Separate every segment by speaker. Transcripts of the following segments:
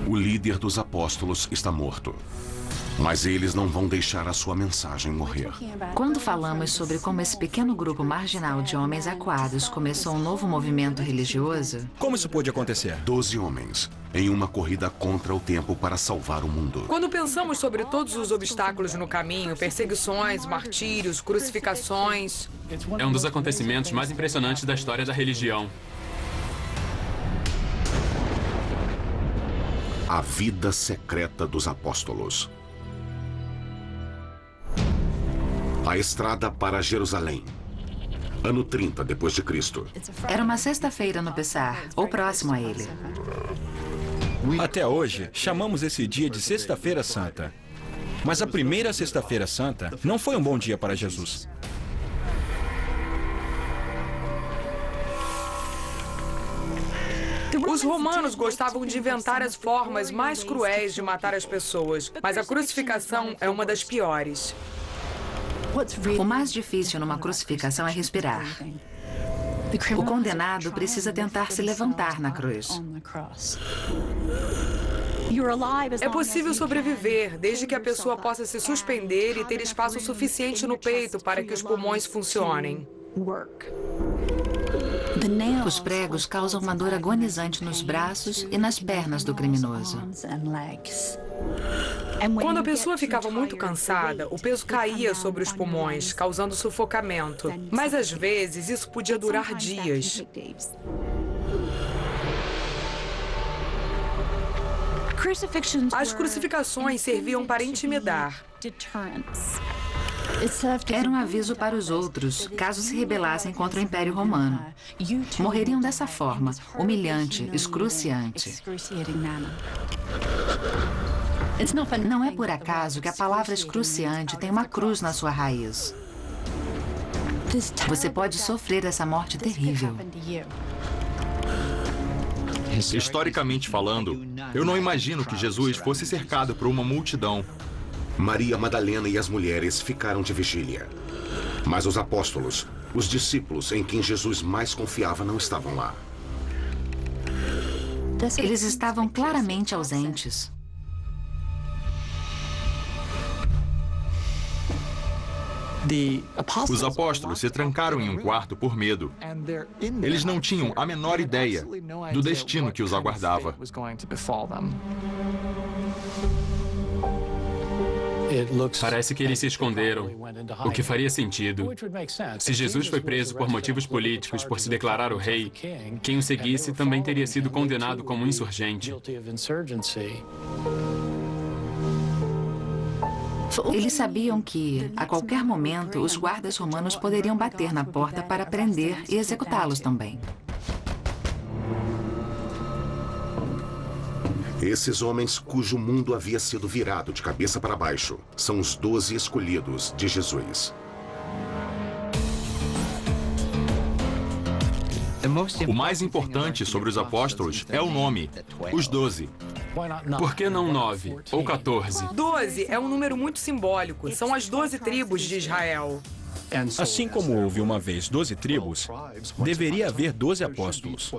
Speaker 1: O líder dos apóstolos está morto. Mas eles não vão deixar a sua mensagem morrer.
Speaker 2: Quando falamos sobre como esse pequeno grupo marginal de homens aquados começou um novo movimento religioso...
Speaker 3: Como isso pôde acontecer?
Speaker 1: 12 homens, em uma corrida contra o tempo para salvar o mundo.
Speaker 4: Quando pensamos sobre todos os obstáculos no caminho, perseguições, martírios, crucificações...
Speaker 5: É um dos acontecimentos mais impressionantes da história da religião.
Speaker 1: A vida secreta dos apóstolos. A estrada para Jerusalém. Ano 30 depois de Cristo.
Speaker 2: Era uma sexta-feira no Pessah, ou próximo a ele.
Speaker 3: Até hoje, chamamos esse dia de Sexta-feira Santa. Mas a primeira Sexta-feira Santa não foi um bom dia para Jesus.
Speaker 4: Os romanos gostavam de inventar as formas mais cruéis de matar as pessoas, mas a crucificação é uma das piores.
Speaker 2: O mais difícil numa crucificação é respirar. O condenado precisa tentar se levantar na cruz.
Speaker 4: É possível sobreviver, desde que a pessoa possa se suspender e ter espaço suficiente no peito para que os pulmões funcionem.
Speaker 2: Os pregos causam uma dor agonizante nos braços e nas pernas do criminoso.
Speaker 4: Quando a pessoa ficava muito cansada, o peso caía sobre os pulmões, causando sufocamento. Mas às vezes isso podia durar dias. As crucificações serviam para intimidar.
Speaker 2: Era um aviso para os outros, caso se rebelassem contra o Império Romano. Morreriam dessa forma, humilhante, excruciante. Não é por acaso que a palavra excruciante tem uma cruz na sua raiz. Você pode sofrer essa morte terrível.
Speaker 6: Historicamente falando, eu não imagino que Jesus fosse cercado por uma multidão.
Speaker 1: Maria Madalena e as mulheres ficaram de vigília. Mas os apóstolos, os discípulos em quem Jesus mais confiava, não estavam lá.
Speaker 2: Eles estavam claramente ausentes.
Speaker 6: Os apóstolos se trancaram em um quarto por medo. Eles não tinham a menor ideia do destino que os aguardava.
Speaker 5: Parece que eles se esconderam, o que faria sentido. Se Jesus foi preso por motivos políticos por se declarar o rei, quem o seguisse também teria sido condenado como insurgente.
Speaker 2: Eles sabiam que, a qualquer momento, os guardas romanos poderiam bater na porta para prender e executá-los também.
Speaker 1: Esses homens cujo mundo havia sido virado de cabeça para baixo são os 12 escolhidos de Jesus.
Speaker 6: O mais importante sobre os apóstolos é o nome, os 12.
Speaker 5: Por que não 9 ou 14?
Speaker 4: 12 é um número muito simbólico. São as 12 tribos de Israel.
Speaker 3: Assim como houve uma vez 12 tribos, deveria haver 12 apóstolos.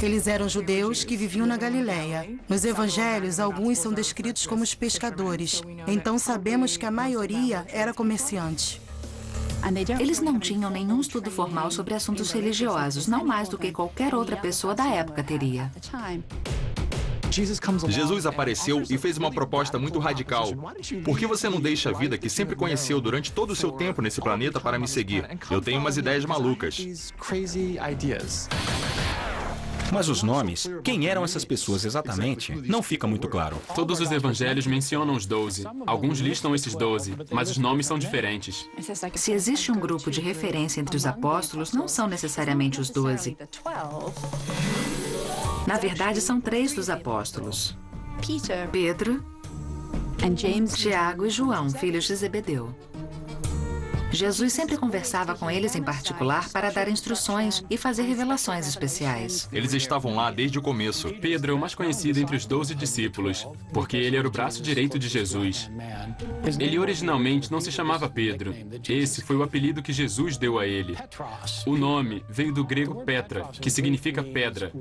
Speaker 7: Eles eram judeus que viviam na Galileia. Nos evangelhos, alguns são descritos como os pescadores. Então sabemos que a maioria era comerciante.
Speaker 2: Eles não tinham nenhum estudo formal sobre assuntos religiosos, não mais do que qualquer outra pessoa da época teria.
Speaker 6: Jesus apareceu e fez uma proposta muito radical. Por que você não deixa a vida que sempre conheceu durante todo o seu tempo nesse planeta para me seguir? Eu tenho umas ideias malucas.
Speaker 3: Mas os nomes, quem eram essas pessoas exatamente, não fica muito claro.
Speaker 5: Todos os evangelhos mencionam os 12. Alguns listam esses 12, mas os nomes são diferentes.
Speaker 2: Se existe um grupo de referência entre os apóstolos, não são necessariamente os 12. Na verdade, são 3 dos apóstolos: Pedro, Tiago e João, filhos de Zebedeu. Jesus sempre conversava com eles em particular para dar instruções e fazer revelações especiais.
Speaker 6: Eles estavam lá desde o começo.
Speaker 5: Pedro é o mais conhecido entre os 12 discípulos, porque ele era o braço direito de Jesus. Ele originalmente não se chamava Pedro. Esse foi o apelido que Jesus deu a ele. O nome veio do grego Petra, que significa pedra.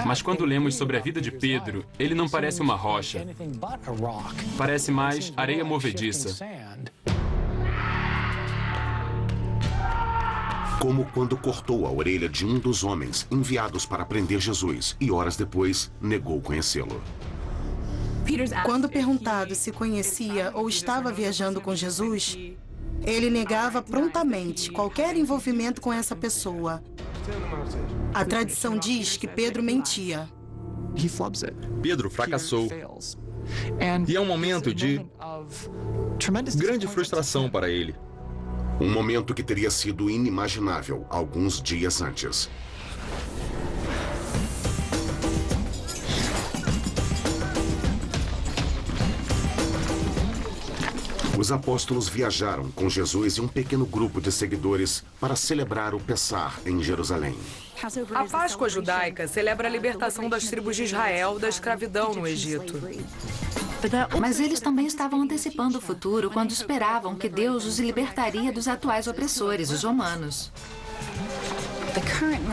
Speaker 5: Mas quando lemos sobre a vida de Pedro, ele não parece uma rocha. Parece mais areia movediça.
Speaker 1: Como quando cortou a orelha de um dos homens enviados para prender Jesus e horas depois negou conhecê-lo.
Speaker 7: Quando perguntado se conhecia ou estava viajando com Jesus, ele negava prontamente qualquer envolvimento com essa pessoa. A tradição diz que Pedro mentia.
Speaker 6: Pedro fracassou. E é um momento de grande frustração para ele.
Speaker 1: Um momento que teria sido inimaginável alguns dias antes. Os apóstolos viajaram com Jesus e um pequeno grupo de seguidores para celebrar o Pessah em Jerusalém.
Speaker 4: A Páscoa judaica celebra a libertação das tribos de Israel da escravidão no Egito.
Speaker 2: Mas eles também estavam antecipando o futuro quando esperavam que Deus os libertaria dos atuais opressores, os romanos.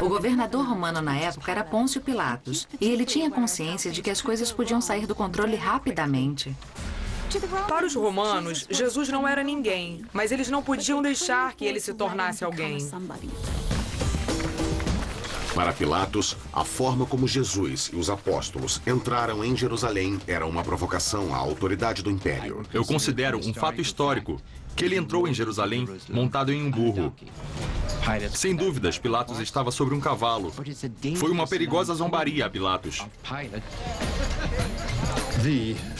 Speaker 2: O governador romano na época era Pôncio Pilatos, e ele tinha consciência de que as coisas podiam sair do controle rapidamente.
Speaker 4: Para os romanos, Jesus não era ninguém, mas eles não podiam deixar que ele se tornasse alguém.
Speaker 1: Para Pilatos, a forma como Jesus e os apóstolos entraram em Jerusalém era uma provocação à autoridade do império.
Speaker 6: Eu considero um fato histórico que ele entrou em Jerusalém montado em um burro. Sem dúvidas, Pilatos estava sobre um cavalo. Foi uma perigosa zombaria a Pilatos.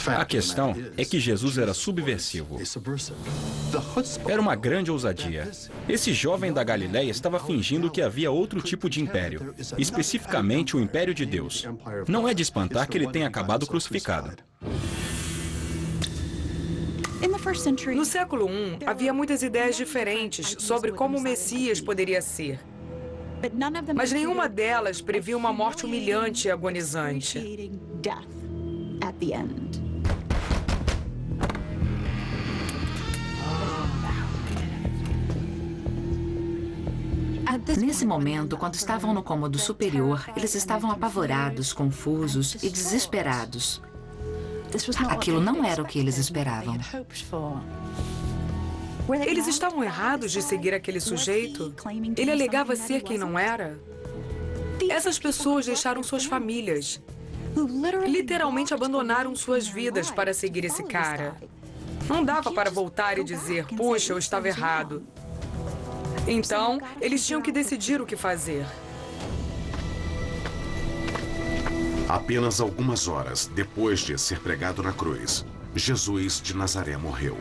Speaker 3: A questão é que Jesus era subversivo. Era uma grande ousadia. Esse jovem da Galileia estava fingindo que havia outro tipo de império, especificamente o império de Deus. Não é de espantar que ele tenha acabado crucificado.
Speaker 4: No século I, havia muitas ideias diferentes sobre como o Messias poderia ser. Mas nenhuma delas previa uma morte humilhante e agonizante.
Speaker 2: Nesse momento, quando estavam no cômodo superior, eles estavam apavorados, confusos e desesperados. Aquilo não era o que eles esperavam.
Speaker 4: Eles estavam errados de seguir aquele sujeito? Ele alegava ser quem não era? Essas pessoas deixaram suas famílias. Literalmente abandonaram suas vidas para seguir esse cara. Não dava para voltar e dizer, puxa, eu estava errado. Então, eles tinham que decidir o que fazer.
Speaker 1: Apenas algumas horas depois de ser pregado na cruz, Jesus de Nazaré morreu.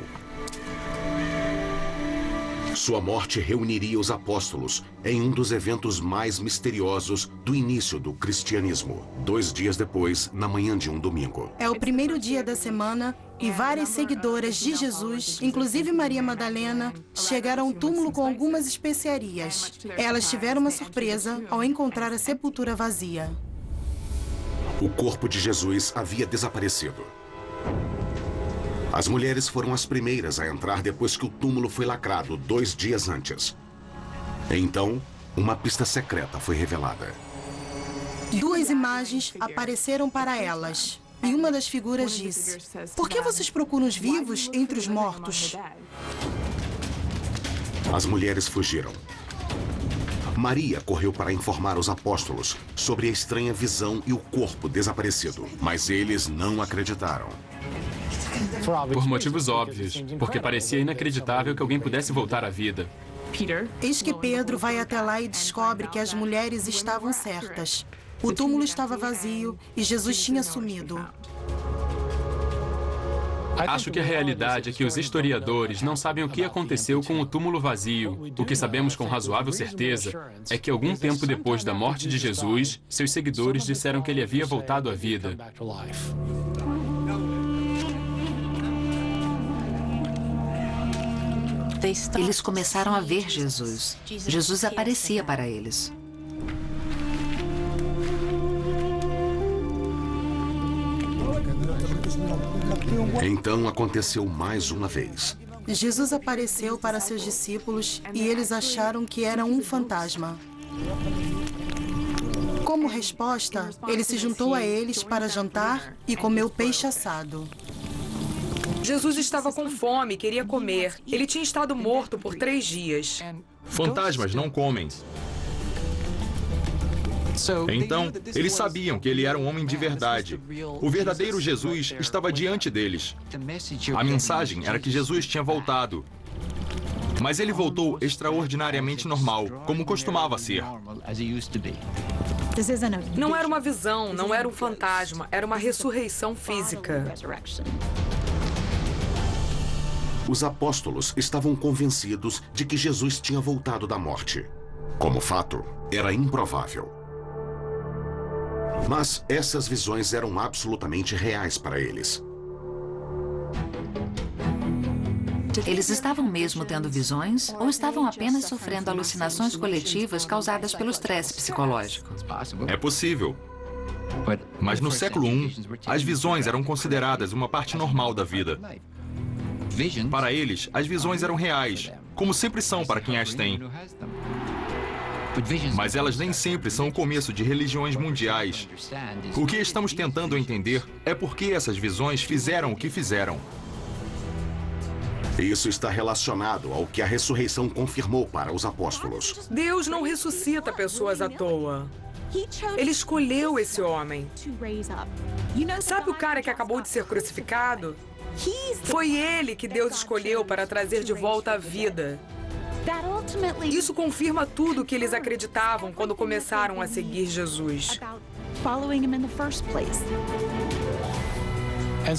Speaker 1: Sua morte reuniria os apóstolos em um dos eventos mais misteriosos do início do cristianismo. 2 dias depois, na manhã de um domingo.
Speaker 7: É o primeiro dia da semana e várias seguidoras de Jesus, inclusive Maria Madalena, chegaram ao túmulo com algumas especiarias. Elas tiveram uma surpresa ao encontrar a sepultura vazia.
Speaker 1: O corpo de Jesus havia desaparecido. As mulheres foram as primeiras a entrar depois que o túmulo foi lacrado 2 dias antes. Então, uma pista secreta foi revelada.
Speaker 7: 2 imagens apareceram para elas. E uma das figuras disse, por que vocês procuram os vivos entre os mortos?
Speaker 1: As mulheres fugiram. Maria correu para informar os apóstolos sobre a estranha visão e o corpo desaparecido, mas eles não acreditaram.
Speaker 5: Por motivos óbvios, porque parecia inacreditável que alguém pudesse voltar à vida.
Speaker 7: Eis que Pedro vai até lá e descobre que as mulheres estavam certas. O túmulo estava vazio e Jesus tinha sumido.
Speaker 5: Acho que a realidade é que os historiadores não sabem o que aconteceu com o túmulo vazio. O que sabemos com razoável certeza é que algum tempo depois da morte de Jesus, seus seguidores disseram que ele havia voltado à vida.
Speaker 2: Eles começaram a ver Jesus. Jesus aparecia para eles.
Speaker 1: Então aconteceu mais uma vez.
Speaker 7: Jesus apareceu para seus discípulos e eles acharam que era um fantasma. Como resposta, ele se juntou a eles para jantar e comeu peixe assado.
Speaker 4: Jesus estava com fome e queria comer. Ele tinha estado morto por 3 dias.
Speaker 6: Fantasmas não comem. Então, eles sabiam que ele era um homem de verdade. O verdadeiro Jesus estava diante deles. A mensagem era que Jesus tinha voltado. Mas ele voltou extraordinariamente normal, como costumava ser.
Speaker 4: Não era uma visão, não era um fantasma, era uma ressurreição física.
Speaker 1: Os apóstolos estavam convencidos de que Jesus tinha voltado da morte. Como fato, era improvável. Mas essas visões eram absolutamente reais para eles.
Speaker 2: Eles estavam mesmo tendo visões ou estavam apenas sofrendo alucinações coletivas causadas pelo estresse psicológico?
Speaker 6: É possível. Mas no século I, as visões eram consideradas uma parte normal da vida. Para eles, as visões eram reais, como sempre são para quem as tem. Mas elas nem sempre são o começo de religiões mundiais. O que estamos tentando entender é por que essas visões fizeram o que fizeram.
Speaker 1: Isso está relacionado ao que a ressurreição confirmou para os apóstolos.
Speaker 4: Deus não ressuscita pessoas à toa. Ele escolheu esse homem. Sabe o cara que acabou de ser crucificado? Foi ele que Deus escolheu para trazer de volta a vida. Isso confirma tudo o que eles acreditavam quando começaram a seguir Jesus.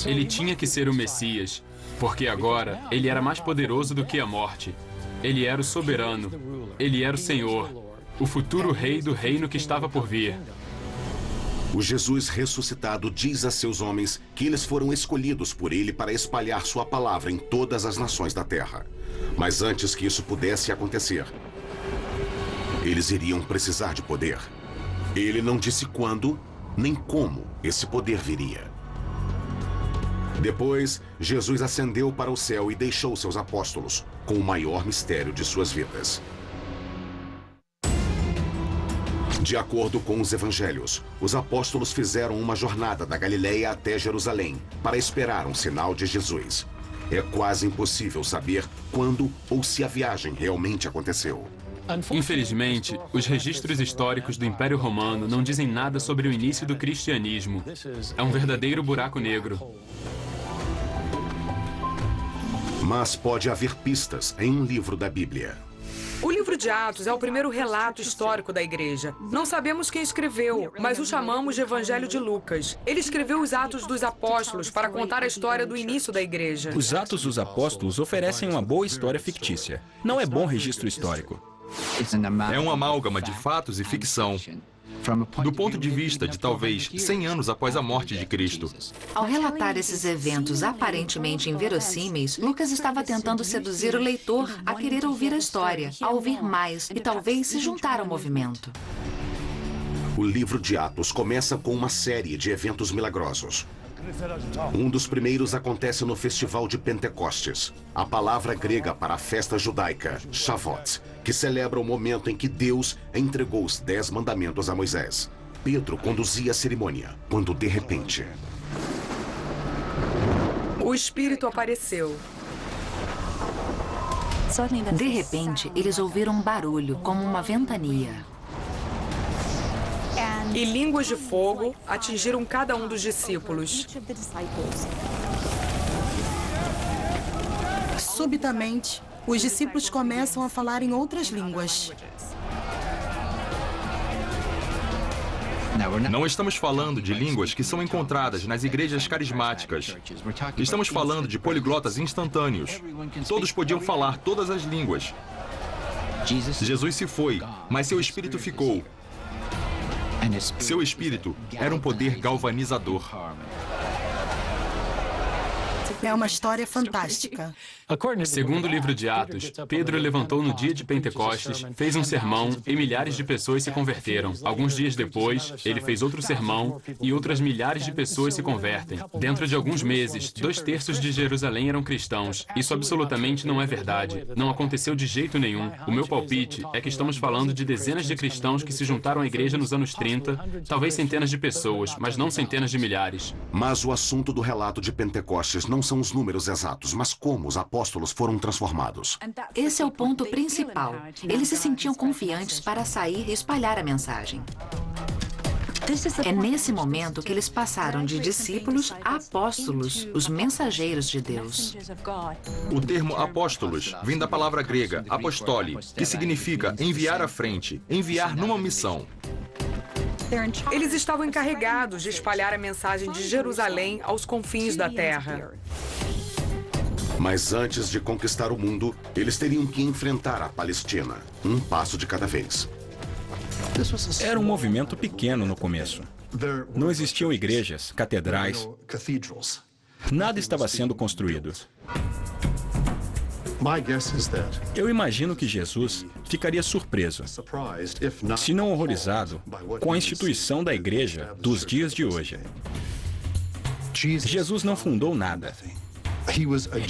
Speaker 5: Ele tinha que ser o Messias, porque agora ele era mais poderoso do que a morte. Ele era o soberano, ele era o Senhor, o futuro rei do reino que estava por vir.
Speaker 1: O Jesus ressuscitado diz a seus homens que eles foram escolhidos por ele para espalhar sua palavra em todas as nações da terra. Mas antes que isso pudesse acontecer, eles iriam precisar de poder. Ele não disse quando, nem como esse poder viria. Depois, Jesus ascendeu para o céu e deixou seus apóstolos com o maior mistério de suas vidas. De acordo com os evangelhos, os apóstolos fizeram uma jornada da Galileia até Jerusalém para esperar um sinal de Jesus. É quase impossível saber quando ou se a viagem realmente aconteceu.
Speaker 5: Infelizmente, os registros históricos do Império Romano não dizem nada sobre o início do cristianismo. É um verdadeiro buraco negro.
Speaker 1: Mas pode haver pistas em um livro da Bíblia.
Speaker 4: O livro de Atos é o primeiro relato histórico da igreja. Não sabemos quem escreveu, mas o chamamos de Evangelho de Lucas. Ele escreveu os Atos dos Apóstolos para contar a história do início da igreja.
Speaker 3: Os Atos dos Apóstolos oferecem uma boa história fictícia. Não é bom registro histórico.
Speaker 6: É um amálgama de fatos e ficção. Do ponto de vista de talvez 100 anos após a morte de Cristo.
Speaker 2: Ao relatar esses eventos aparentemente inverossímeis, Lucas estava tentando seduzir o leitor a querer ouvir a história, a ouvir mais e talvez se juntar ao movimento.
Speaker 1: O livro de Atos começa com uma série de eventos milagrosos. Um dos primeiros acontece no Festival de Pentecostes, a palavra grega para a festa judaica, Shavuot, que celebra o momento em que Deus entregou os 10 mandamentos a Moisés. Pedro conduzia a cerimônia, quando de repente...
Speaker 4: O Espírito apareceu.
Speaker 2: De repente, eles ouviram um barulho, como uma ventania.
Speaker 4: E línguas de fogo atingiram cada um dos discípulos.
Speaker 7: Subitamente, os discípulos começam a falar em outras línguas.
Speaker 6: Não estamos falando de línguas que são encontradas nas igrejas carismáticas. Estamos falando de poliglotas instantâneos. Todos podiam falar todas as línguas. Jesus se foi, mas seu espírito ficou. Seu espírito era um poder galvanizador.
Speaker 7: É uma história fantástica.
Speaker 5: Segundo o livro de Atos, Pedro levantou no dia de Pentecostes, fez um sermão e milhares de pessoas se converteram. Alguns dias depois, ele fez outro sermão e outras milhares de pessoas se convertem. Dentro de alguns meses, 2/3 de Jerusalém eram cristãos. Isso absolutamente não é verdade. Não aconteceu de jeito nenhum. O meu palpite é que estamos falando de dezenas de cristãos que se juntaram à igreja nos anos 30, talvez centenas de pessoas, mas não centenas de milhares.
Speaker 1: Mas o assunto do relato de Pentecostes não são os números exatos, mas como os apóstolos foram transformados.
Speaker 2: Esse é o ponto principal. Eles se sentiam confiantes para sair e espalhar a mensagem. É nesse momento que eles passaram de discípulos a apóstolos, os mensageiros de Deus.
Speaker 6: O termo apóstolos vem da palavra grega apostoli, que significa enviar à frente, enviar numa missão.
Speaker 4: Eles estavam encarregados de espalhar a mensagem de Jerusalém aos confins da terra.
Speaker 1: Mas antes de conquistar o mundo, eles teriam que enfrentar a Palestina, um passo de cada vez.
Speaker 3: Era um movimento pequeno no começo. Não existiam igrejas, catedrais. Nada estava sendo construído. Eu imagino que Jesus ficaria surpreso, se não horrorizado, com a instituição da igreja dos dias de hoje. Jesus não fundou nada.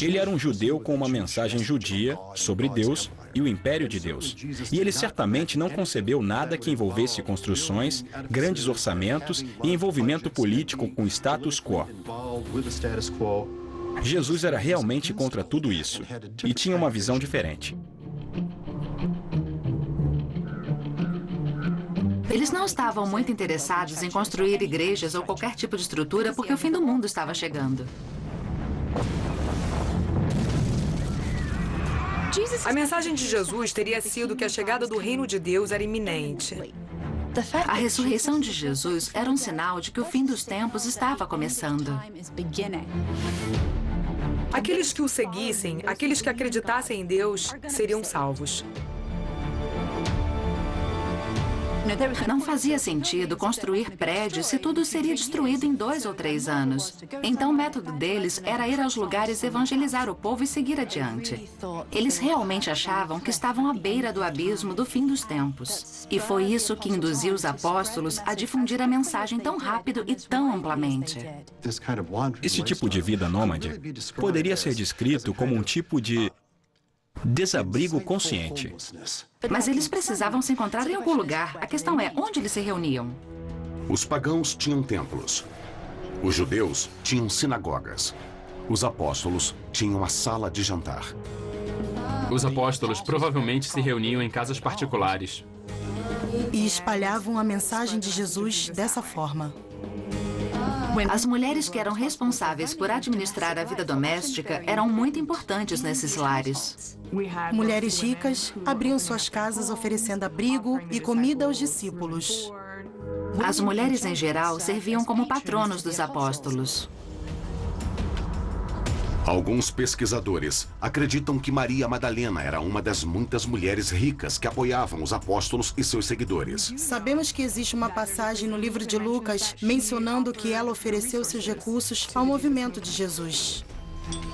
Speaker 3: Ele era um judeu com uma mensagem judia sobre Deus e o império de Deus. E ele certamente não concebeu nada que envolvesse construções, grandes orçamentos e envolvimento político com o status quo. Jesus era realmente contra tudo isso e tinha uma visão diferente.
Speaker 2: Eles não estavam muito interessados em construir igrejas ou qualquer tipo de estrutura porque o fim do mundo estava chegando.
Speaker 4: A mensagem de Jesus teria sido que a chegada do reino de Deus era iminente.
Speaker 2: A ressurreição de Jesus era um sinal de que o fim dos tempos estava começando.
Speaker 4: Aqueles que o seguissem, aqueles que acreditassem em Deus, seriam salvos.
Speaker 2: Não fazia sentido construir prédios se tudo seria destruído em 2 ou 3 anos. Então o método deles era ir aos lugares, evangelizar o povo e seguir adiante. Eles realmente achavam que estavam à beira do abismo do fim dos tempos. E foi isso que induziu os apóstolos a difundir a mensagem tão rápido e tão amplamente.
Speaker 3: Esse tipo de vida nômade poderia ser descrito como um tipo de desabrigo consciente.
Speaker 2: Mas eles precisavam se encontrar em algum lugar. A questão é, onde eles se reuniam?
Speaker 1: Os pagãos tinham templos. Os judeus tinham sinagogas. Os apóstolos tinham a sala de jantar.
Speaker 5: Os apóstolos provavelmente se reuniam em casas particulares.
Speaker 7: E espalhavam a mensagem de Jesus dessa forma.
Speaker 2: As mulheres que eram responsáveis por administrar a vida doméstica eram muito importantes nesses lares.
Speaker 7: Mulheres ricas abriam suas casas oferecendo abrigo e comida aos discípulos.
Speaker 2: As mulheres, em geral, serviam como patronos dos apóstolos.
Speaker 1: Alguns pesquisadores acreditam que Maria Madalena era uma das muitas mulheres ricas que apoiavam os apóstolos e seus seguidores.
Speaker 7: Sabemos que existe uma passagem no livro de Lucas mencionando que ela ofereceu seus recursos ao movimento de Jesus.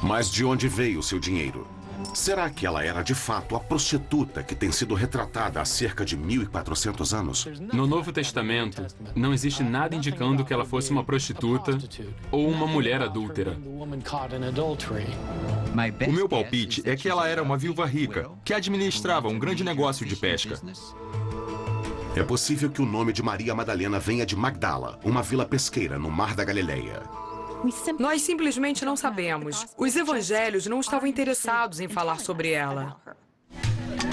Speaker 1: Mas de onde veio seu dinheiro? Será que ela era de fato a prostituta que tem sido retratada há cerca de 1.400 anos?
Speaker 5: No Novo Testamento, não existe nada indicando que ela fosse uma prostituta ou uma mulher adúltera.
Speaker 6: O meu palpite é que ela era uma viúva rica, que administrava um grande negócio de pesca.
Speaker 1: É possível que o nome de Maria Madalena venha de Magdala, uma vila pesqueira no Mar da Galileia.
Speaker 4: Nós simplesmente não sabemos. Os evangelhos não estavam interessados em falar sobre ela.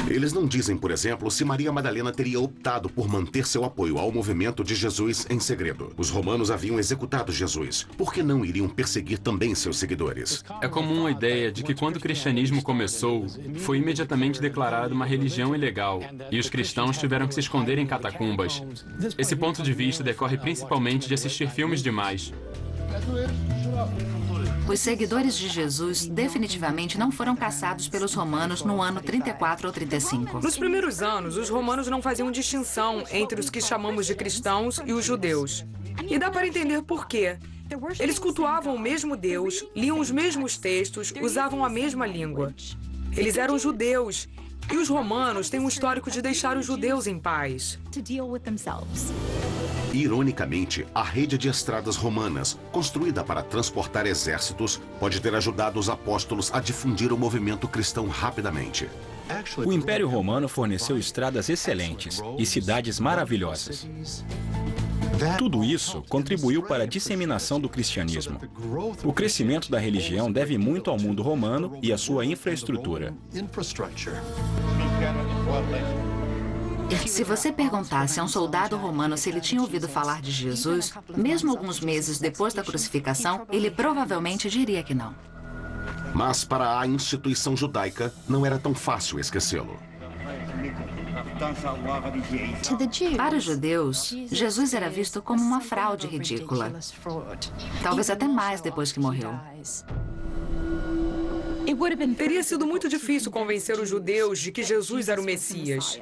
Speaker 1: Eles não dizem, por exemplo, se Maria Madalena teria optado por manter seu apoio ao movimento de Jesus em segredo. Os romanos haviam executado Jesus. Por que não iriam perseguir também seus seguidores?
Speaker 5: É comum a ideia de que quando o cristianismo começou, foi imediatamente declarado uma religião ilegal e os cristãos tiveram que se esconder em catacumbas. Esse ponto de vista decorre principalmente de assistir filmes demais.
Speaker 2: Os seguidores de Jesus definitivamente não foram caçados pelos romanos no ano 34 ou 35.
Speaker 4: Nos primeiros anos, os romanos não faziam distinção entre os que chamamos de cristãos e os judeus. E dá para entender por quê. Eles cultuavam o mesmo Deus, liam os mesmos textos, usavam a mesma língua. Eles eram judeus. E os romanos têm um histórico de deixar os judeus em paz.
Speaker 1: Ironicamente, a rede de estradas romanas, construída para transportar exércitos, pode ter ajudado os apóstolos a difundir o movimento cristão rapidamente.
Speaker 3: O Império Romano forneceu estradas excelentes e cidades maravilhosas. Tudo isso contribuiu para a disseminação do cristianismo. O crescimento da religião deve muito ao mundo romano e à sua infraestrutura.
Speaker 2: Se você perguntasse a um soldado romano se ele tinha ouvido falar de Jesus, mesmo alguns meses depois da crucificação, ele provavelmente diria que não.
Speaker 1: Mas para a instituição judaica, não era tão fácil esquecê-lo.
Speaker 2: Para os judeus, Jesus era visto como uma fraude ridícula. Talvez até mais depois que morreu.
Speaker 4: Teria sido muito difícil convencer os judeus de que Jesus era o Messias.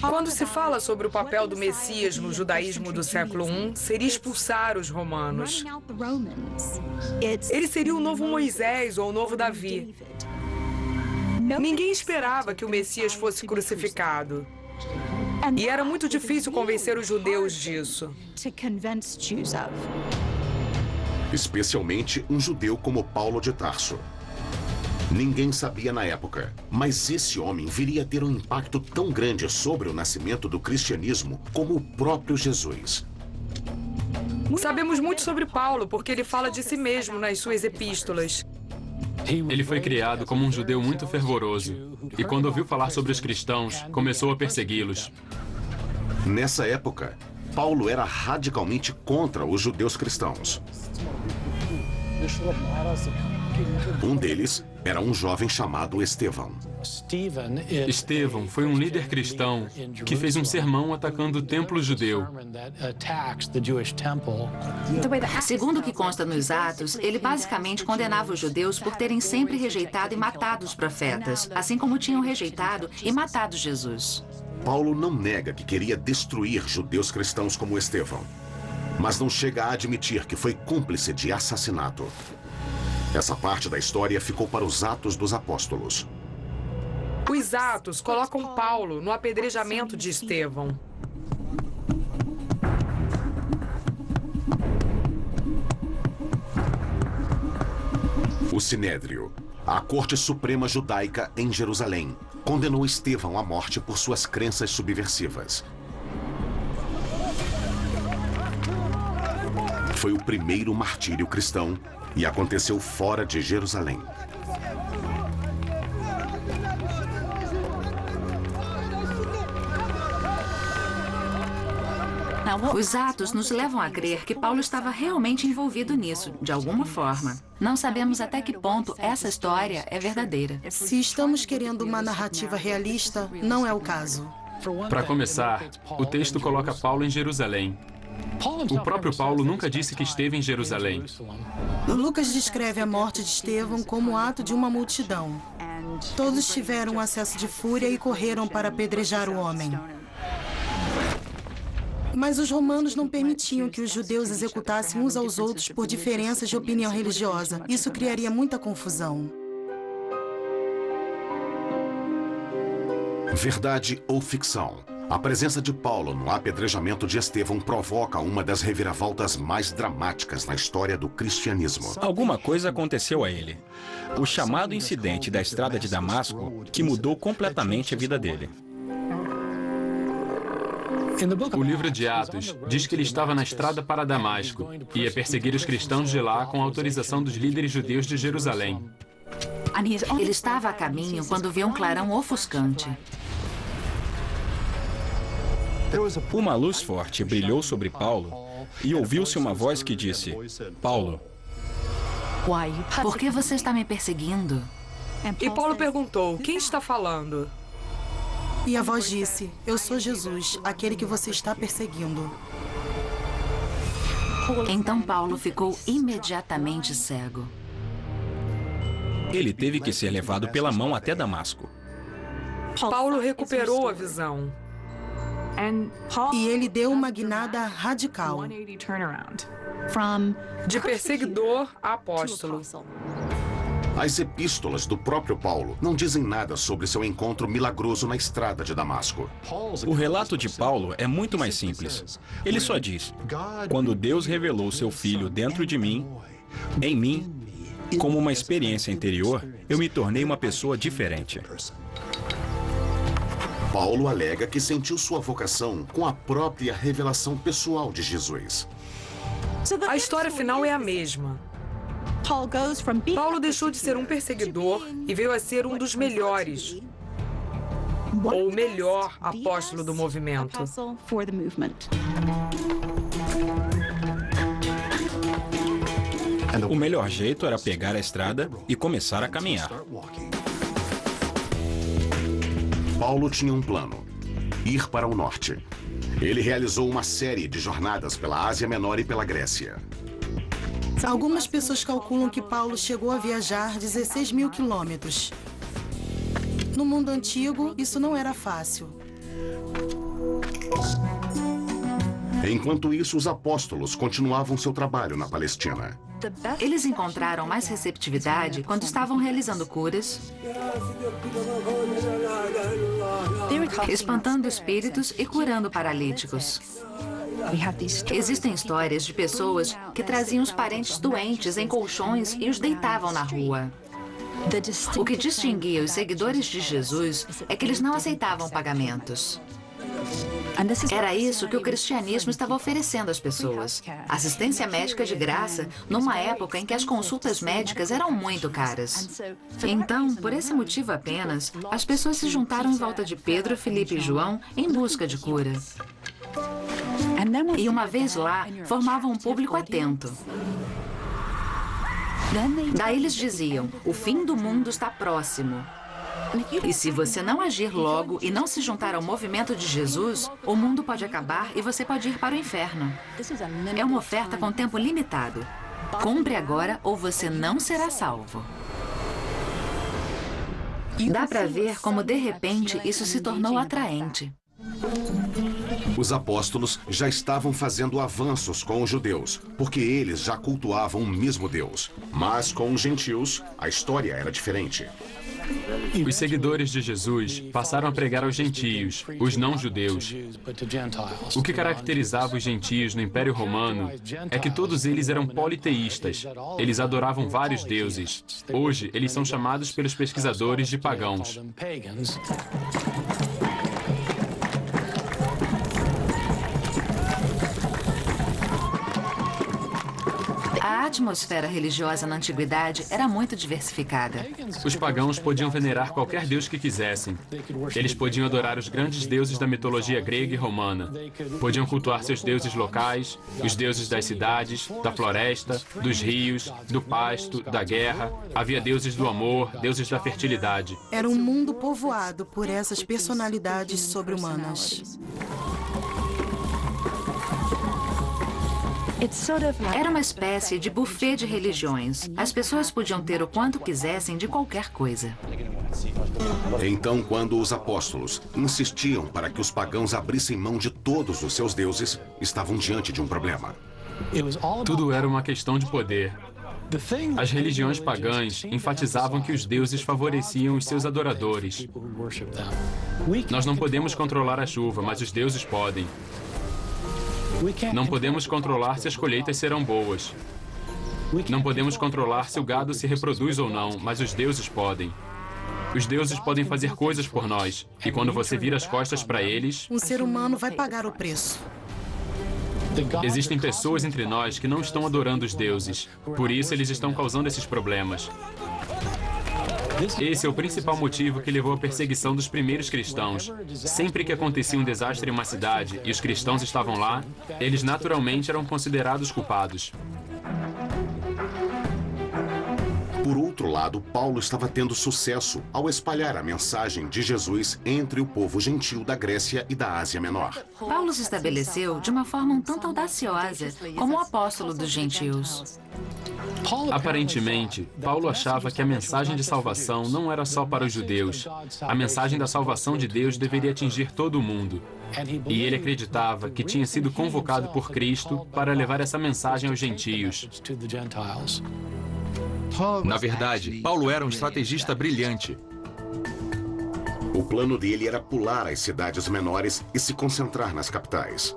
Speaker 4: Quando se fala sobre o papel do Messias no judaísmo do século I, seria expulsar os romanos. Ele seria o novo Moisés ou o novo Davi. Ninguém esperava que o Messias fosse crucificado. E era muito difícil convencer os judeus disso.
Speaker 1: Especialmente um judeu como Paulo de Tarso. Ninguém sabia na época, mas esse homem viria a ter um impacto tão grande sobre o nascimento do cristianismo como o próprio Jesus.
Speaker 4: Sabemos muito sobre Paulo porque ele fala de si mesmo nas suas epístolas.
Speaker 5: Ele foi criado como um judeu muito fervoroso e, quando ouviu falar sobre os cristãos, começou a persegui-los.
Speaker 1: Nessa época, Paulo era radicalmente contra os judeus cristãos. Um deles era um jovem chamado Estevão.
Speaker 5: Estevão foi um líder cristão que fez um sermão atacando o templo judeu.
Speaker 2: Segundo o que consta nos Atos, ele basicamente condenava os judeus por terem sempre rejeitado e matado os profetas, assim como tinham rejeitado e matado Jesus.
Speaker 1: Paulo não nega que queria destruir judeus cristãos como Estevão, mas não chega a admitir que foi cúmplice de assassinato. Essa parte da história ficou para os Atos dos Apóstolos.
Speaker 4: Os Atos colocam Paulo no apedrejamento de Estevão.
Speaker 1: O Sinédrio, a Corte Suprema Judaica em Jerusalém, condenou Estevão à morte por suas crenças subversivas. Foi o primeiro martírio cristão e aconteceu fora de Jerusalém.
Speaker 2: Os Atos nos levam a crer que Paulo estava realmente envolvido nisso, de alguma forma. Não sabemos até que ponto essa história é verdadeira.
Speaker 7: Se estamos querendo uma narrativa realista, não é o caso.
Speaker 5: Para começar, o texto coloca Paulo em Jerusalém. O próprio Paulo nunca disse que esteve em Jerusalém.
Speaker 7: Lucas descreve a morte de Estevão como ato de uma multidão. Todos tiveram um acesso de fúria e correram para apedrejar o homem. Mas os romanos não permitiam que os judeus executassem uns aos outros por diferenças de opinião religiosa. Isso criaria muita confusão.
Speaker 1: Verdade ou ficção? A presença de Paulo no apedrejamento de Estevão provoca uma das reviravoltas mais dramáticas na história do cristianismo.
Speaker 3: Alguma coisa aconteceu a ele. O chamado incidente da estrada de Damasco, que mudou completamente a vida dele.
Speaker 5: O livro de Atos diz que ele estava na estrada para Damasco e ia perseguir os cristãos de lá com a autorização dos líderes judeus de Jerusalém.
Speaker 2: Ele estava a caminho quando viu um clarão ofuscante.
Speaker 3: Uma luz forte brilhou sobre Paulo e ouviu-se uma voz que disse: Paulo,
Speaker 2: por que você está me perseguindo?
Speaker 4: E Paulo perguntou, quem está falando?
Speaker 7: E a voz disse, eu sou Jesus, aquele que você está perseguindo.
Speaker 2: Então Paulo ficou imediatamente cego.
Speaker 3: Ele teve que ser levado pela mão até Damasco.
Speaker 4: Paulo recuperou a visão.
Speaker 7: E ele deu uma guinada radical.
Speaker 4: De perseguidor a apóstolo.
Speaker 1: As epístolas do próprio Paulo não dizem nada sobre seu encontro milagroso na estrada de Damasco.
Speaker 3: O relato de Paulo é muito mais simples. Ele só diz: quando Deus revelou seu Filho dentro de mim, em mim, como uma experiência interior, eu me tornei uma pessoa diferente.
Speaker 1: Paulo alega que sentiu sua vocação com a própria revelação pessoal de Jesus.
Speaker 4: A história final é a mesma. Paulo deixou de ser um perseguidor e veio a ser um dos melhores, ou o melhor apóstolo do movimento.
Speaker 3: O melhor jeito era pegar a estrada e começar a caminhar.
Speaker 1: Paulo tinha um plano: ir para o norte. Ele realizou uma série de jornadas pela Ásia Menor e pela Grécia.
Speaker 7: Algumas pessoas calculam que Paulo chegou a viajar 16 mil quilômetros. No mundo antigo, isso não era fácil.
Speaker 1: Enquanto isso, os apóstolos continuavam seu trabalho na Palestina.
Speaker 2: Eles encontraram mais receptividade quando estavam realizando curas, espantando espíritos e curando paralíticos. Existem histórias de pessoas que traziam os parentes doentes em colchões e os deitavam na rua. O que distinguia os seguidores de Jesus é que eles não aceitavam pagamentos. Era isso que o cristianismo estava oferecendo às pessoas. Assistência médica de graça, numa época em que as consultas médicas eram muito caras. Então, por esse motivo apenas, as pessoas se juntaram em volta de Pedro, Filipe e João em busca de cura. E uma vez lá, formavam um público atento. Daí eles diziam: o fim do mundo está próximo. E se você não agir logo e não se juntar ao movimento de Jesus, o mundo pode acabar e você pode ir para o inferno. É uma oferta com tempo limitado. Compre agora ou você não será salvo. Dá para ver como, de repente, isso se tornou atraente.
Speaker 1: Os apóstolos já estavam fazendo avanços com os judeus, porque eles já cultuavam o mesmo Deus. Mas com os gentios, a história era diferente.
Speaker 5: Os seguidores de Jesus passaram a pregar aos gentios, os não-judeus. O que caracterizava os gentios no Império Romano é que todos eles eram politeístas. Eles adoravam vários deuses. Hoje, eles são chamados pelos pesquisadores de pagãos.
Speaker 2: A atmosfera religiosa na antiguidade era muito diversificada.
Speaker 5: Os pagãos podiam venerar qualquer deus que quisessem. Eles podiam adorar os grandes deuses da mitologia grega e romana. Podiam cultuar seus deuses locais, os deuses das cidades, da floresta, dos rios, do pasto, da guerra. Havia deuses do amor, deuses da fertilidade.
Speaker 7: Era um mundo povoado por essas personalidades sobre-humanas.
Speaker 2: Era uma espécie de buffet de religiões. As pessoas podiam ter o quanto quisessem de qualquer coisa.
Speaker 1: Então, quando os apóstolos insistiam para que os pagãos abrissem mão de todos os seus deuses, estavam diante de um problema.
Speaker 5: Tudo era uma questão de poder. As religiões pagãs enfatizavam que os deuses favoreciam os seus adoradores. Nós não podemos controlar a chuva, mas os deuses podem. Não podemos controlar se as colheitas serão boas. Não podemos controlar se o gado se reproduz ou não, mas os deuses podem. Os deuses podem fazer coisas por nós. E quando você vira as costas para eles...
Speaker 7: Um ser humano vai pagar o preço.
Speaker 5: Existem pessoas entre nós que não estão adorando os deuses. Por isso, eles estão causando esses problemas. Esse é o principal motivo que levou à perseguição dos primeiros cristãos. Sempre que acontecia um desastre em uma cidade e os cristãos estavam lá, eles naturalmente eram considerados culpados.
Speaker 1: Por outro lado, Paulo estava tendo sucesso ao espalhar a mensagem de Jesus entre o povo gentil da Grécia e da Ásia Menor.
Speaker 2: Paulo se estabeleceu de uma forma um tanto audaciosa como o apóstolo dos gentios.
Speaker 5: Aparentemente, Paulo achava que a mensagem de salvação não era só para os judeus. A mensagem da salvação de Deus deveria atingir todo o mundo. E ele acreditava que tinha sido convocado por Cristo para levar essa mensagem aos gentios.
Speaker 6: Na verdade, Paulo era um estrategista brilhante.
Speaker 1: O plano dele era pular as cidades menores e se concentrar nas capitais.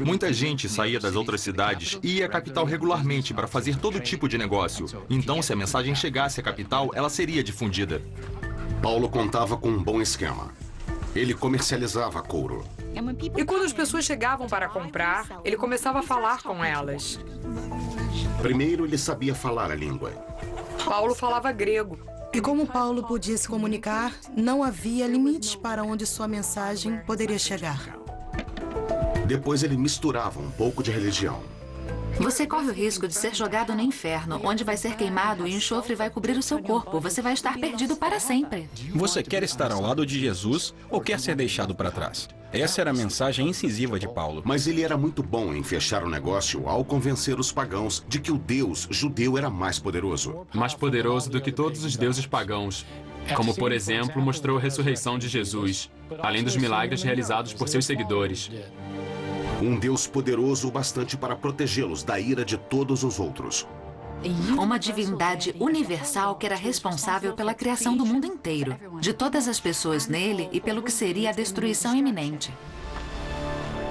Speaker 6: Muita gente saía das outras cidades e ia à capital regularmente para fazer todo tipo de negócio. Então, se a mensagem chegasse à capital, ela seria difundida.
Speaker 1: Paulo contava com um bom esquema. Ele comercializava couro.
Speaker 4: E quando as pessoas chegavam para comprar, ele começava a falar com elas.
Speaker 1: Primeiro, ele sabia falar a língua.
Speaker 4: Paulo falava grego.
Speaker 7: E como Paulo podia se comunicar, não havia limites para onde sua mensagem poderia chegar.
Speaker 1: Depois ele misturava um pouco de religião.
Speaker 2: Você corre o risco de ser jogado no inferno, onde vai ser queimado e o enxofre vai cobrir o seu corpo. Você vai estar perdido para sempre.
Speaker 3: Você quer estar ao lado de Jesus ou quer ser deixado para trás? Essa era a mensagem incisiva de Paulo.
Speaker 1: Mas ele era muito bom em fechar o negócio ao convencer os pagãos de que o Deus judeu era mais poderoso.
Speaker 5: Mais poderoso do que todos os deuses pagãos. Como, por exemplo, mostrou a ressurreição de Jesus, além dos milagres realizados por seus seguidores.
Speaker 1: Um Deus poderoso o bastante para protegê-los da ira de todos os outros.
Speaker 2: Uma divindade universal que era responsável pela criação do mundo inteiro, de todas as pessoas nele e pelo que seria a destruição iminente.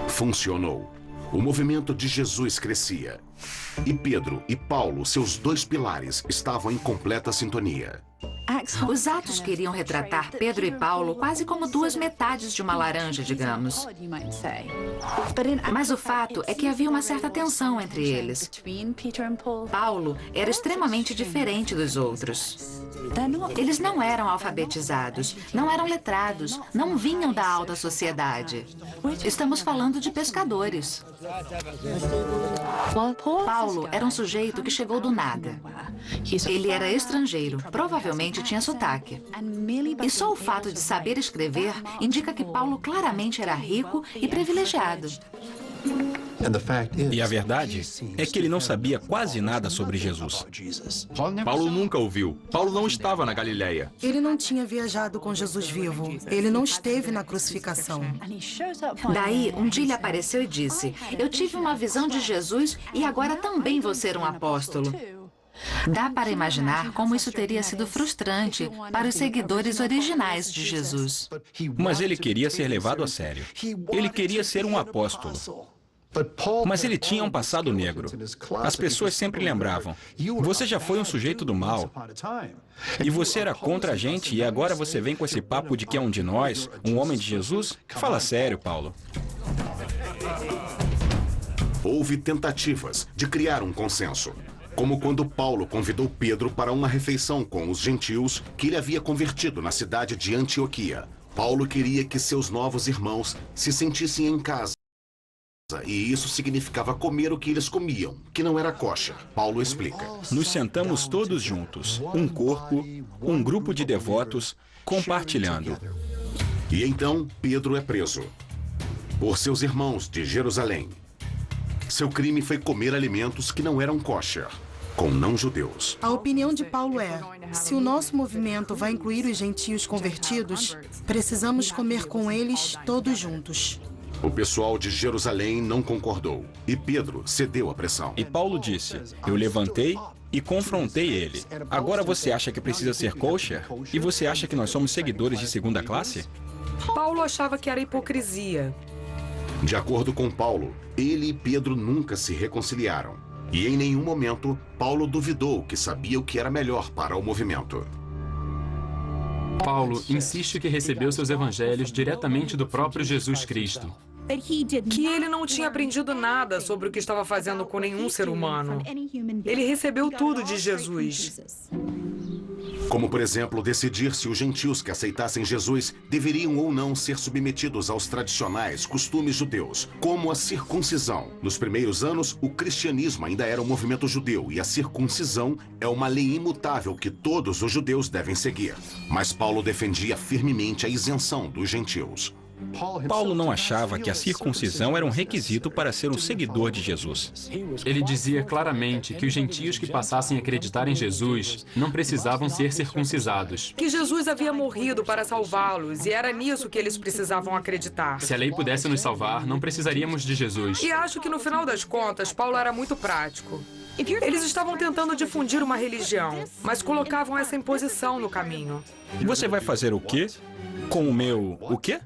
Speaker 1: Funcionou. O movimento de Jesus crescia. E Pedro e Paulo, seus dois pilares, estavam em completa sintonia.
Speaker 2: Os atos queriam retratar Pedro e Paulo quase como duas metades de uma laranja, digamos. Mas o fato é que havia uma certa tensão entre eles. Paulo era extremamente diferente dos outros. Eles não eram alfabetizados, não eram letrados, não vinham da alta sociedade. Estamos falando de pescadores. Paulo era um sujeito que chegou do nada. Ele era estrangeiro, provavelmente tinha sotaque. E só o fato de saber escrever indica que Paulo claramente era rico e privilegiado.
Speaker 3: E a verdade é que ele não sabia quase nada sobre Jesus.
Speaker 6: Paulo nunca ouviu. Paulo não estava na Galileia.
Speaker 7: Ele não tinha viajado com Jesus vivo. Ele não esteve na crucificação.
Speaker 2: Daí, um dia ele apareceu e disse: "Eu tive uma visão de Jesus e agora também vou ser um apóstolo." Dá para imaginar como isso teria sido frustrante para os seguidores originais de Jesus.
Speaker 3: Mas ele queria ser levado a sério. Ele queria ser um apóstolo. Mas ele tinha um passado negro. As pessoas sempre lembravam: você já foi um sujeito do mal. E você era contra a gente e agora você vem com esse papo de que é um de nós, um homem de Jesus? Fala sério, Paulo.
Speaker 1: Houve tentativas de criar um consenso. Como quando Paulo convidou Pedro para uma refeição com os gentios que ele havia convertido na cidade de Antioquia. Paulo queria que seus novos irmãos se sentissem em casa. E isso significava comer o que eles comiam, que não era kosher. Paulo explica.
Speaker 3: Nos sentamos todos juntos, um corpo, um grupo de devotos, compartilhando.
Speaker 1: E então Pedro é preso por seus irmãos de Jerusalém. Seu crime foi comer alimentos que não eram kosher, com não-judeus.
Speaker 7: A opinião de Paulo é: se o nosso movimento vai incluir os gentios convertidos, precisamos comer com eles todos juntos.
Speaker 1: O pessoal de Jerusalém não concordou e Pedro cedeu à pressão.
Speaker 3: E Paulo disse: eu levantei e confrontei ele. Agora você acha que precisa ser kosher? E você acha que nós somos seguidores de segunda classe?
Speaker 4: Paulo achava que era hipocrisia.
Speaker 1: De acordo com Paulo, ele e Pedro nunca se reconciliaram. E em nenhum momento, Paulo duvidou que sabia o que era melhor para o movimento.
Speaker 5: Paulo insiste que recebeu seus evangelhos diretamente do próprio Jesus Cristo.
Speaker 4: Que ele não tinha aprendido nada sobre o que estava fazendo com nenhum ser humano. Ele recebeu tudo de Jesus.
Speaker 1: Como, por exemplo, decidir se os gentios que aceitassem Jesus deveriam ou não ser submetidos aos tradicionais costumes judeus, como a circuncisão. Nos primeiros anos, o cristianismo ainda era um movimento judeu e a circuncisão é uma lei imutável que todos os judeus devem seguir. Mas Paulo defendia firmemente a isenção dos gentios.
Speaker 3: Paulo não achava que a circuncisão era um requisito para ser um seguidor de Jesus.
Speaker 5: Ele dizia claramente que os gentios que passassem a acreditar em Jesus não precisavam ser circuncidados.
Speaker 4: Que Jesus havia morrido para salvá-los e era nisso que eles precisavam acreditar.
Speaker 5: Se a lei pudesse nos salvar, não precisaríamos de Jesus.
Speaker 4: E acho que no final das contas, Paulo era muito prático. Eles estavam tentando difundir uma religião, mas colocavam essa imposição no caminho.
Speaker 3: Você vai fazer o quê? Com o meu... o quê?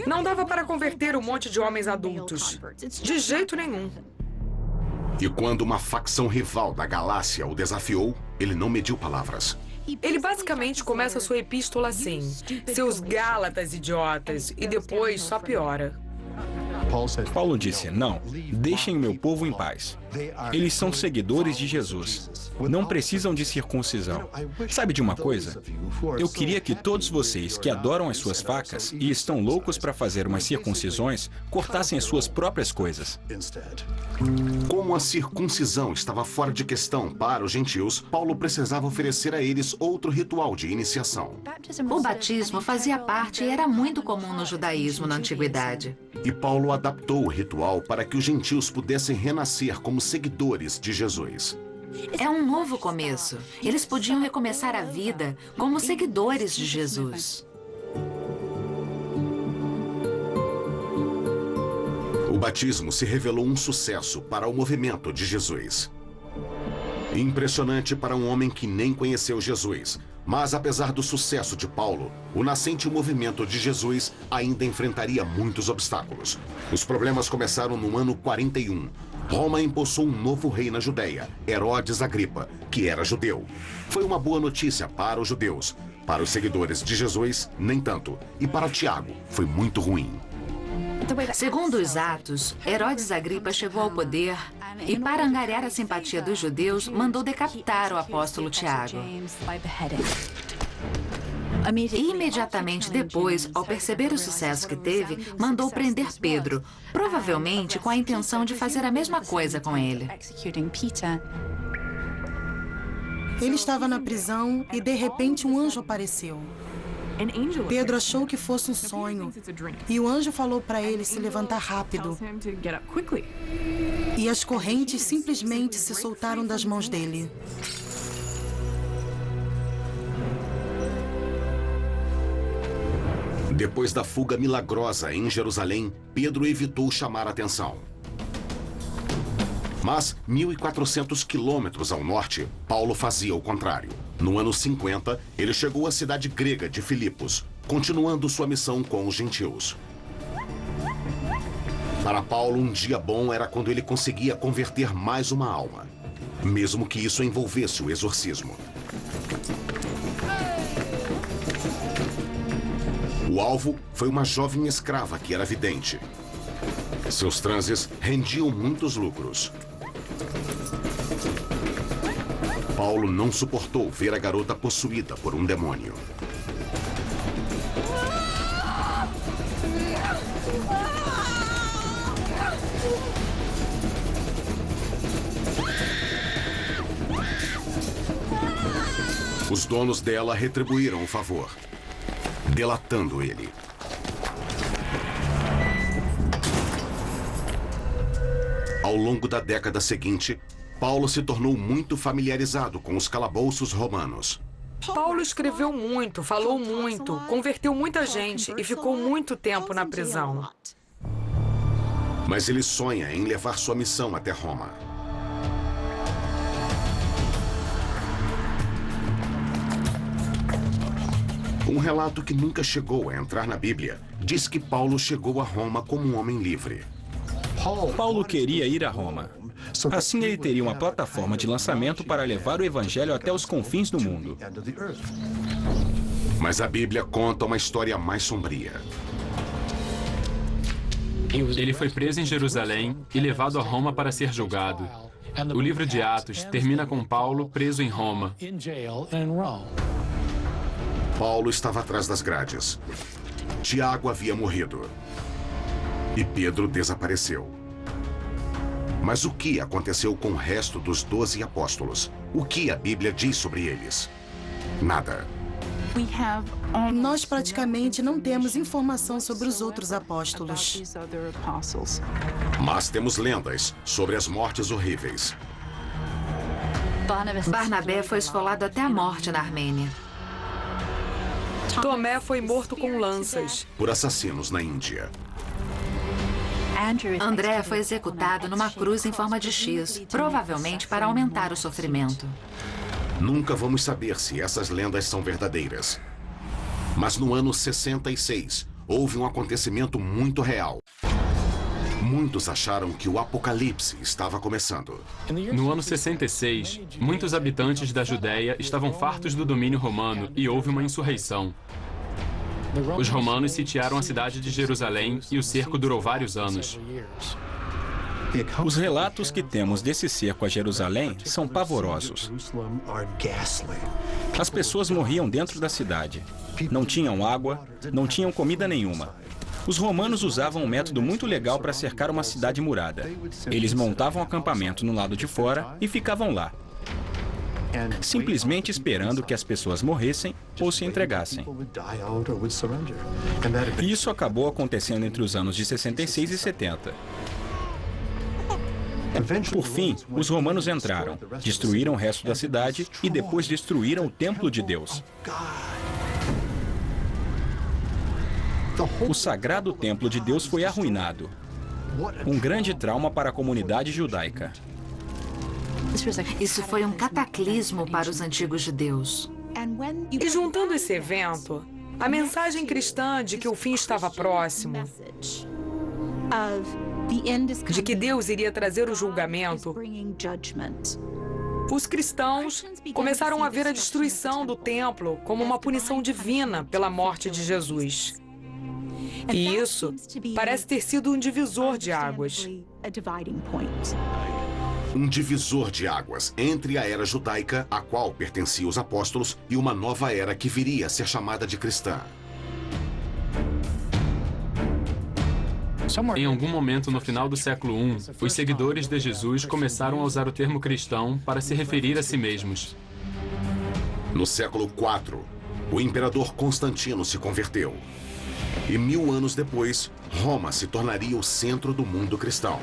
Speaker 4: Não dava para converter um monte de homens adultos. De jeito nenhum.
Speaker 1: E quando uma facção rival da Galácia o desafiou, ele não mediu palavras.
Speaker 4: Ele basicamente começa sua epístola assim: seus Gálatas idiotas, e depois só piora.
Speaker 3: Paulo disse, não, deixem meu povo em paz. Eles são seguidores de Jesus. Não precisam de circuncisão. Sabe de uma coisa? Eu queria que todos vocês que adoram as suas facas e estão loucos para fazer umas circuncisões, cortassem as suas próprias coisas.
Speaker 1: Como a circuncisão estava fora de questão para os gentios, Paulo precisava oferecer a eles outro ritual de iniciação.
Speaker 2: O batismo fazia parte e era muito comum no judaísmo na antiguidade.
Speaker 1: E Paulo adaptou o ritual para que os gentios pudessem renascer como seguidores de Jesus.
Speaker 2: É um novo começo. Eles podiam recomeçar a vida como seguidores de Jesus.
Speaker 1: O batismo se revelou um sucesso para o movimento de Jesus. Impressionante para um homem que nem conheceu Jesus. Mas apesar do sucesso de Paulo, o nascente movimento de Jesus ainda enfrentaria muitos obstáculos. Os problemas começaram no ano 41. Roma empossou um novo rei na Judéia, Herodes Agripa, que era judeu. Foi uma boa notícia para os judeus. Para os seguidores de Jesus, nem tanto. E para Tiago, foi muito ruim.
Speaker 2: Segundo os Atos, Herodes Agripa chegou ao poder e, para angariar a simpatia dos judeus, mandou decapitar o apóstolo Tiago. E imediatamente depois, ao perceber o sucesso que teve, mandou prender Pedro, provavelmente com a intenção de fazer a mesma coisa com ele.
Speaker 7: Ele estava na prisão e, de repente, um anjo apareceu. Pedro achou que fosse um sonho e o anjo falou para ele se levantar rápido. E as correntes simplesmente se soltaram das mãos dele.
Speaker 1: Depois da fuga milagrosa em Jerusalém, Pedro evitou chamar a atenção. Mas, 1.400 quilômetros ao norte, Paulo fazia o contrário. No ano 50, ele chegou à cidade grega de Filipos, continuando sua missão com os gentios. Para Paulo, um dia bom era quando ele conseguia converter mais uma alma, mesmo que isso envolvesse o exorcismo. O alvo foi uma jovem escrava que era vidente. Seus transes rendiam muitos lucros. Paulo não suportou ver a garota possuída por um demônio. Os donos dela retribuíram o favor, delatando ele. Ao longo da década seguinte, Paulo se tornou muito familiarizado com os calabouços romanos.
Speaker 4: Paulo escreveu muito, falou muito, converteu muita gente e ficou muito tempo na prisão.
Speaker 1: Mas ele sonha em levar sua missão até Roma. Um relato que nunca chegou a entrar na Bíblia diz que Paulo chegou a Roma como um homem livre.
Speaker 3: Paulo queria ir a Roma. Assim ele teria uma plataforma de lançamento para levar o evangelho até os confins do mundo.
Speaker 1: Mas a Bíblia conta uma história mais sombria.
Speaker 5: Ele foi preso em Jerusalém e levado a Roma para ser julgado. O livro de Atos termina com Paulo preso em Roma.
Speaker 1: Paulo estava atrás das grades. Tiago havia morrido. E Pedro desapareceu. Mas o que aconteceu com o resto dos 12 apóstolos? O que a Bíblia diz sobre eles? Nada.
Speaker 7: Nós praticamente não temos informação sobre os outros apóstolos.
Speaker 1: Mas temos lendas sobre as mortes horríveis.
Speaker 2: Barnabé foi esfolado até a morte na Armênia.
Speaker 4: Tomé foi morto com lanças.
Speaker 1: Por assassinos na Índia.
Speaker 2: André foi executado numa cruz em forma de X, provavelmente para aumentar o sofrimento.
Speaker 1: Nunca vamos saber se essas lendas são verdadeiras. Mas no ano 66, houve um acontecimento muito real. Muitos acharam que o apocalipse estava começando.
Speaker 5: No ano 66, muitos habitantes da Judéia estavam fartos do domínio romano e houve uma insurreição. Os romanos sitiaram a cidade de Jerusalém e o cerco durou vários anos.
Speaker 3: Os relatos que temos desse cerco a Jerusalém são pavorosos. As pessoas morriam dentro da cidade. Não tinham água, não tinham comida nenhuma. Os romanos usavam um método muito legal para cercar uma cidade murada. Eles montavam acampamento no lado de fora e ficavam lá, simplesmente esperando que as pessoas morressem ou se entregassem. E isso acabou acontecendo entre os anos de 66 e 70. Por fim, os romanos entraram, destruíram o resto da cidade e depois destruíram o templo de Deus. O sagrado templo de Deus foi arruinado. Um grande trauma para a comunidade judaica.
Speaker 2: Isso foi um cataclismo para os antigos judeus.
Speaker 4: E juntando esse evento, a mensagem cristã de que o fim estava próximo, de que Deus iria trazer o julgamento, os cristãos começaram a ver a destruição do templo como uma punição divina pela morte de Jesus. E isso parece ter sido um divisor de águas.
Speaker 1: Um divisor de águas entre a era judaica, a qual pertenciam os apóstolos, e uma nova era que viria a ser chamada de cristã.
Speaker 5: Em algum momento no final do século I, os seguidores de Jesus começaram a usar o termo cristão para se referir a si mesmos.
Speaker 1: No século IV, o imperador Constantino se converteu. E 1000 anos depois, Roma se tornaria o centro do mundo cristão.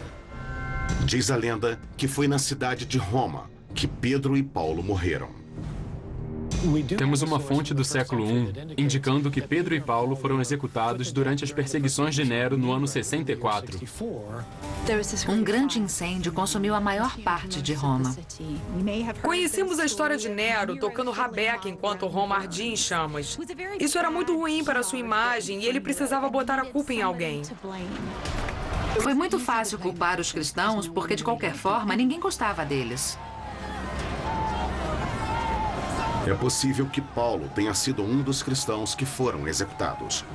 Speaker 1: Diz a lenda que foi na cidade de Roma que Pedro e Paulo morreram.
Speaker 5: Temos uma fonte do século I indicando que Pedro e Paulo foram executados durante as perseguições de Nero no ano 64.
Speaker 2: Um grande incêndio consumiu a maior parte de Roma.
Speaker 4: Conhecemos a história de Nero tocando rabeca enquanto Roma ardia em chamas. Isso era muito ruim para sua imagem e ele precisava botar a culpa em alguém.
Speaker 2: Foi muito fácil culpar os cristãos porque, de qualquer forma, ninguém gostava deles.
Speaker 1: É possível que Paulo tenha sido um dos cristãos que foram executados.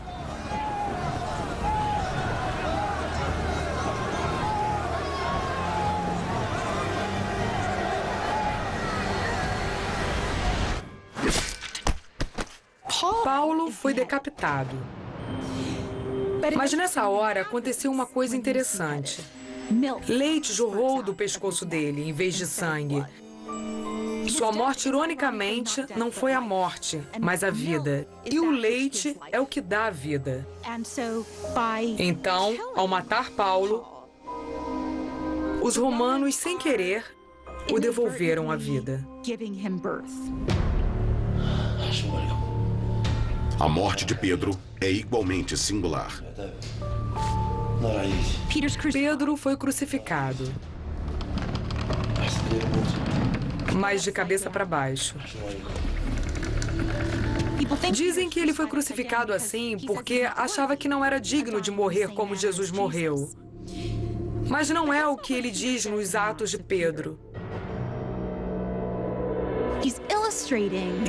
Speaker 4: Paulo foi decapitado. Mas nessa hora aconteceu uma coisa interessante. Leite jorrou do pescoço dele em vez de sangue. Sua morte, ironicamente, não foi a morte, mas a vida. E o leite é o que dá a vida. Então, ao matar Paulo, os romanos, sem querer, o devolveram à vida.
Speaker 1: A morte de Pedro é igualmente singular.
Speaker 4: Pedro foi crucificado, mas de cabeça para baixo. Dizem que ele foi crucificado assim porque achava que não era digno de morrer como Jesus morreu. Mas não é o que ele diz nos Atos de Pedro.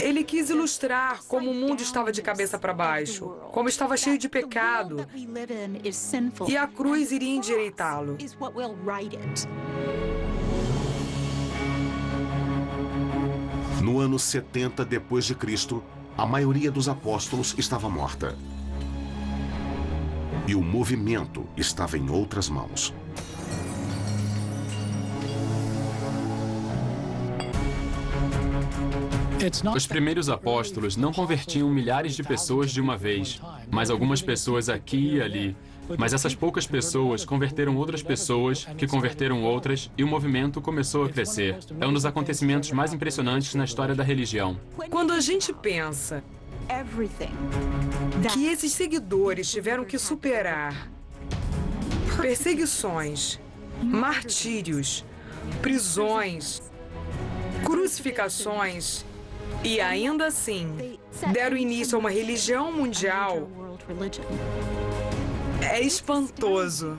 Speaker 4: Ele quis ilustrar como o mundo estava de cabeça para baixo, como estava cheio de pecado, e a cruz iria endireitá-lo.
Speaker 1: No ano 70 depois de Cristo, a maioria dos apóstolos estava morta. E o movimento estava em outras mãos.
Speaker 5: Os primeiros apóstolos não convertiam milhares de pessoas de uma vez, mas algumas pessoas aqui e ali. Mas essas poucas pessoas converteram outras pessoas, que converteram outras, e o movimento começou a crescer. É um dos acontecimentos mais impressionantes na história da religião.
Speaker 4: Quando a gente pensa que esses seguidores tiveram que superar perseguições, martírios, prisões, crucificações, e ainda assim deram início a uma religião mundial, é espantoso.